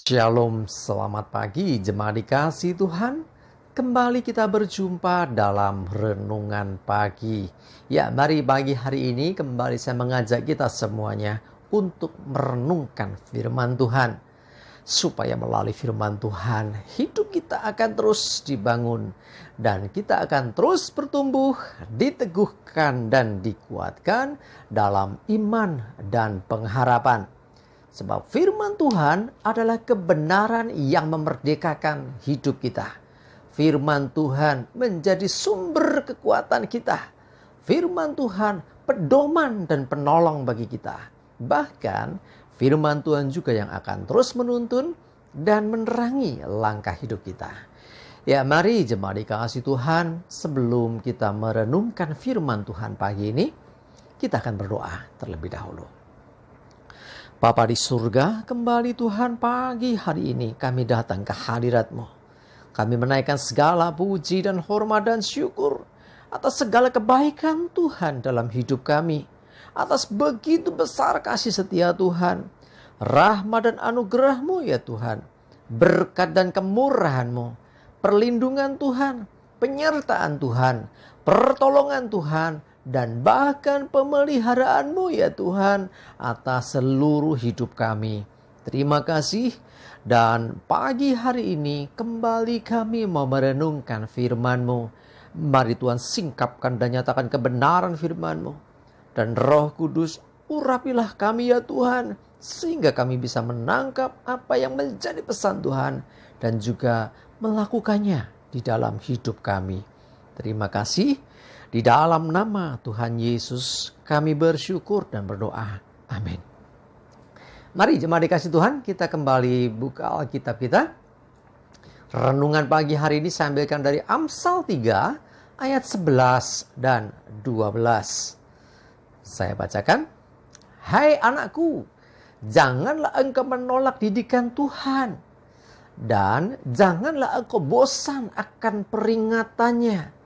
Shalom, selamat pagi jemaat dikasih Tuhan. Kembali kita berjumpa dalam renungan pagi. Ya, mari pagi hari ini kembali saya mengajak kita semuanya untuk merenungkan firman Tuhan. Supaya melalui firman Tuhan, hidup kita akan terus dibangun. Dan kita akan terus bertumbuh, diteguhkan dan dikuatkan dalam iman dan pengharapan. Sebab firman Tuhan adalah kebenaran yang memerdekakan hidup kita. Firman Tuhan menjadi sumber kekuatan kita. Firman Tuhan pedoman dan penolong bagi kita. Bahkan firman Tuhan juga yang akan terus menuntun dan menerangi langkah hidup kita. Ya, mari jemaat dikasih Tuhan, sebelum kita merenungkan firman Tuhan pagi ini, kita akan berdoa terlebih dahulu. Bapa di surga, kembali Tuhan pagi hari ini kami datang ke hadirat-Mu. Kami menaikkan segala puji dan hormat dan syukur atas segala kebaikan Tuhan dalam hidup kami. Atas begitu besar kasih setia Tuhan, rahmat dan anugerah-Mu ya Tuhan, berkat dan kemurahan-Mu, perlindungan Tuhan, penyertaan Tuhan, pertolongan Tuhan, dan bahkan pemeliharaan-Mu ya Tuhan atas seluruh hidup kami. Terima kasih, dan pagi hari ini kembali kami mau merenungkan firman-Mu. Mari Tuhan singkapkan dan nyatakan kebenaran firman-Mu. Dan Roh Kudus urapilah kami ya Tuhan, sehingga kami bisa menangkap apa yang menjadi pesan Tuhan dan juga melakukannya di dalam hidup kami. Terima kasih. Di dalam nama Tuhan Yesus kami bersyukur dan berdoa. Amin. Mari jemaat dikasih Tuhan, kita kembali buka Alkitab kita. Renungan pagi hari ini saya ambilkan dari Amsal 3 ayat 11 dan 12. Saya bacakan. Hai anakku, janganlah engkau menolak didikan Tuhan, dan janganlah engkau bosan akan peringatannya.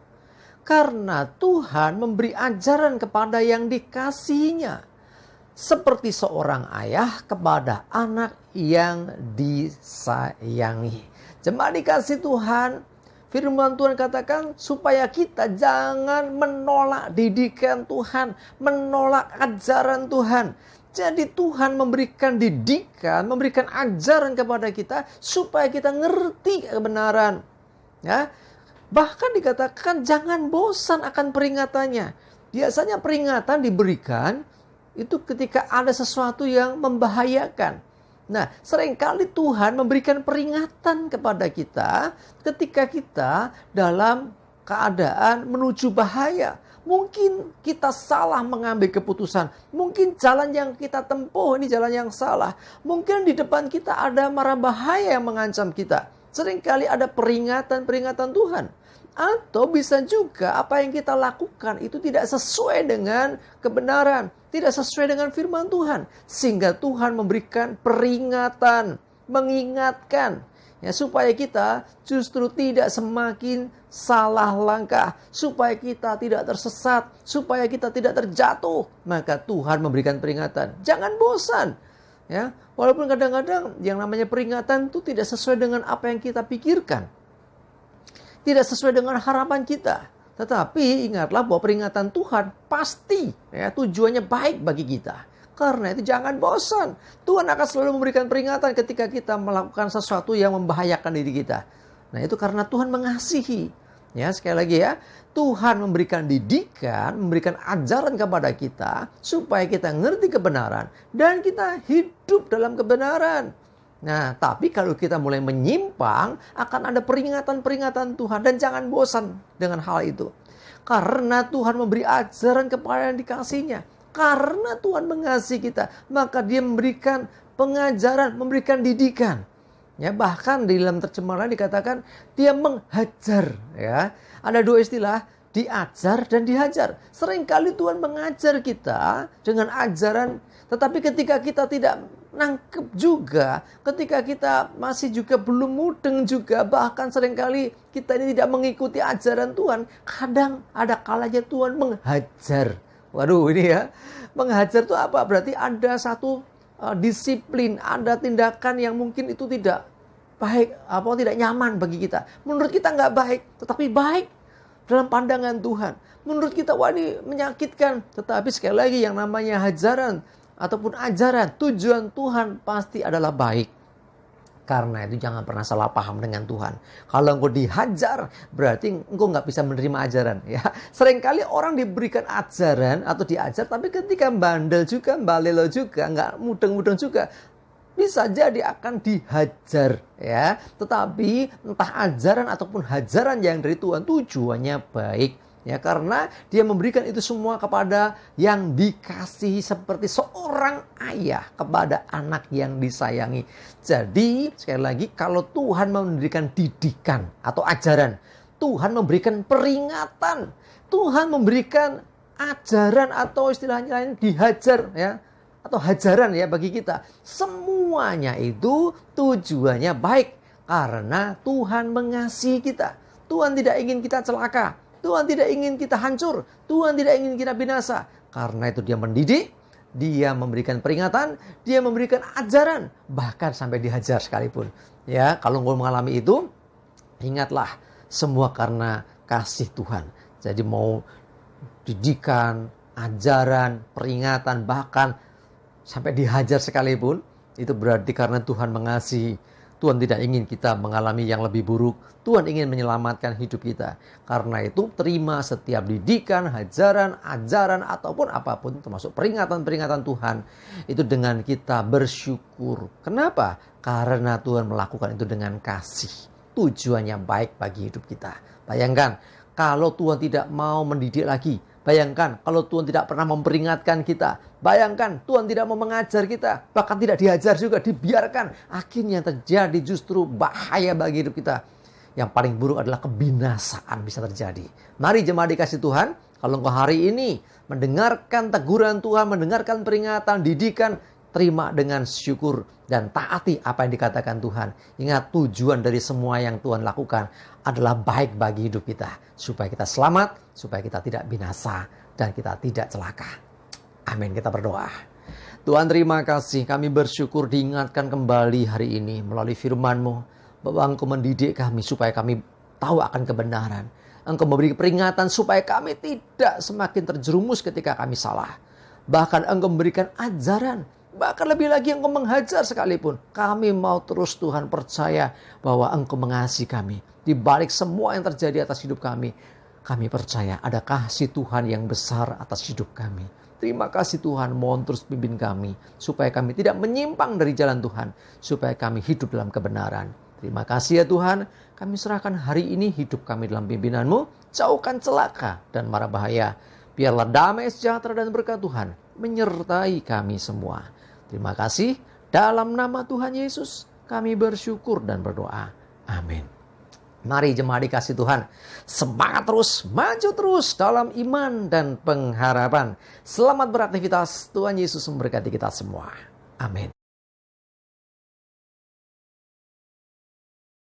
Karena Tuhan memberi ajaran kepada yang dikasihinya, seperti seorang ayah kepada anak yang disayangi. Jemaat dikasih Tuhan, firman Tuhan katakan supaya kita jangan menolak didikan Tuhan, menolak ajaran Tuhan. Jadi Tuhan memberikan didikan, memberikan ajaran kepada kita supaya kita ngerti kebenaran. Ya. Bahkan dikatakan jangan bosan akan peringatannya. Biasanya peringatan diberikan itu ketika ada sesuatu yang membahayakan. Nah, seringkali Tuhan memberikan peringatan kepada kita ketika kita dalam keadaan menuju bahaya. Mungkin kita salah mengambil keputusan. Mungkin jalan yang kita tempuh ini jalan yang salah. Mungkin di depan kita ada mara bahaya yang mengancam kita. Seringkali ada peringatan-peringatan Tuhan. Atau bisa juga apa yang kita lakukan itu tidak sesuai dengan kebenaran, tidak sesuai dengan firman Tuhan. Sehingga Tuhan memberikan peringatan, mengingatkan. Ya, supaya kita justru tidak semakin salah langkah. Supaya kita tidak tersesat, supaya kita tidak terjatuh. Maka Tuhan memberikan peringatan. Jangan bosan. Ya, walaupun kadang-kadang yang namanya peringatan itu tidak sesuai dengan apa yang kita pikirkan. Tidak sesuai dengan harapan kita. Tetapi ingatlah bahwa peringatan Tuhan pasti ya, tujuannya baik bagi kita. Karena itu jangan bosan. Tuhan akan selalu memberikan peringatan ketika kita melakukan sesuatu yang membahayakan diri kita. Nah itu karena Tuhan mengasihi. Ya, sekali lagi ya, Tuhan memberikan didikan, memberikan ajaran kepada kita supaya kita ngerti kebenaran dan kita hidup dalam kebenaran. Nah, tapi kalau kita mulai menyimpang, akan ada peringatan-peringatan Tuhan. Dan jangan bosan dengan hal itu. Karena Tuhan memberi ajaran kepada yang dikasihnya. Karena Tuhan mengasihi kita, maka Dia memberikan pengajaran, memberikan didikan. Ya, bahkan di dalam terjemahan dikatakan Dia menghajar. Ya, ada dua istilah, diajar dan dihajar. Seringkali Tuhan mengajar kita dengan ajaran, tetapi ketika kita tidak nangkep juga, ketika kita masih juga belum mudeng juga, bahkan seringkali kita ini tidak mengikuti ajaran Tuhan, kadang ada kalanya Tuhan menghajar. Waduh, ini ya, menghajar itu apa? Berarti ada satu disiplin, ada tindakan yang mungkin itu tidak baik, tidak nyaman bagi kita. Menurut kita nggak baik, tetapi baik dalam pandangan Tuhan. Menurut kita, wah ini menyakitkan. Tetapi sekali lagi yang namanya hajaran ataupun ajaran, tujuan Tuhan pasti adalah baik. Karena itu jangan pernah salah paham dengan Tuhan. Kalau engkau dihajar, berarti engkau nggak bisa menerima ajaran. Ya, seringkali orang diberikan ajaran atau diajar, tapi ketika bandel juga, balelo juga, nggak mudeng-mudeng juga, bisa jadi akan dihajar. Ya, tetapi entah ajaran ataupun hajaran yang dari Tuhan, tujuannya baik. Ya, karena dia memberikan itu semua kepada yang dikasihi seperti seorang ayah kepada anak yang disayangi. Jadi sekali lagi, kalau Tuhan memberikan didikan atau ajaran, Tuhan memberikan peringatan, Tuhan memberikan ajaran atau istilahnya lain dihajar ya, atau hajaran ya bagi kita. Semuanya itu tujuannya baik karena Tuhan mengasihi kita. Tuhan tidak ingin kita celaka. Tuhan tidak ingin kita hancur. Tuhan tidak ingin kita binasa. Karena itu dia mendidik, dia memberikan peringatan, dia memberikan ajaran, bahkan sampai dihajar sekalipun. Ya, kalau engkau mengalami itu, ingatlah semua karena kasih Tuhan. Jadi mau didikan, ajaran, peringatan, bahkan sampai dihajar sekalipun, itu berarti karena Tuhan mengasihi. Tuhan tidak ingin kita mengalami yang lebih buruk. Tuhan ingin menyelamatkan hidup kita. Karena itu terima setiap didikan, hajaran, ajaran, ataupun apapun, termasuk peringatan-peringatan Tuhan. Itu dengan kita bersyukur. Kenapa? Karena Tuhan melakukan itu dengan kasih. Tujuannya baik bagi hidup kita. Bayangkan, kalau Tuhan tidak mau mendidik lagi. Bayangkan kalau Tuhan tidak pernah memperingatkan kita. Bayangkan Tuhan tidak mau mengajar kita. Bahkan tidak diajar juga, dibiarkan. Akhirnya terjadi justru bahaya bagi hidup kita. Yang paling buruk adalah kebinasaan bisa terjadi. Mari jemaat dikasih Tuhan. Kalau engkau hari ini mendengarkan teguran Tuhan, mendengarkan peringatan, didikan, terima dengan syukur dan taati apa yang dikatakan Tuhan. Ingat, tujuan dari semua yang Tuhan lakukan adalah baik bagi hidup kita. Supaya kita selamat, supaya kita tidak binasa, dan kita tidak celaka. Amin, kita berdoa. Tuhan terima kasih, kami bersyukur diingatkan kembali hari ini melalui firman-Mu. Bahwa Engkau mendidik kami supaya kami tahu akan kebenaran. Engkau memberi peringatan supaya kami tidak semakin terjerumus ketika kami salah. Bahkan Engkau memberikan ajaran. Bahkan lebih lagi Engkau menghajar sekalipun. Kami mau terus Tuhan percaya bahwa Engkau mengasihi kami. Di balik semua yang terjadi atas hidup kami percaya ada kasih Tuhan yang besar atas hidup kami. Terima kasih Tuhan, mohon terus pimpin kami. Supaya kami tidak menyimpang dari jalan Tuhan. Supaya kami hidup dalam kebenaran. Terima kasih ya Tuhan, kami serahkan hari ini hidup kami dalam pimpinan-Mu. Jauhkan celaka dan mara bahaya. Biarlah damai, sejahtera dan berkat Tuhan menyertai kami semua. Terima kasih, dalam nama Tuhan Yesus kami bersyukur dan berdoa. Amin. Mari jemaat dikasih Tuhan, semangat terus, maju terus dalam iman dan pengharapan. Selamat beraktivitas, Tuhan Yesus memberkati kita semua. Amin.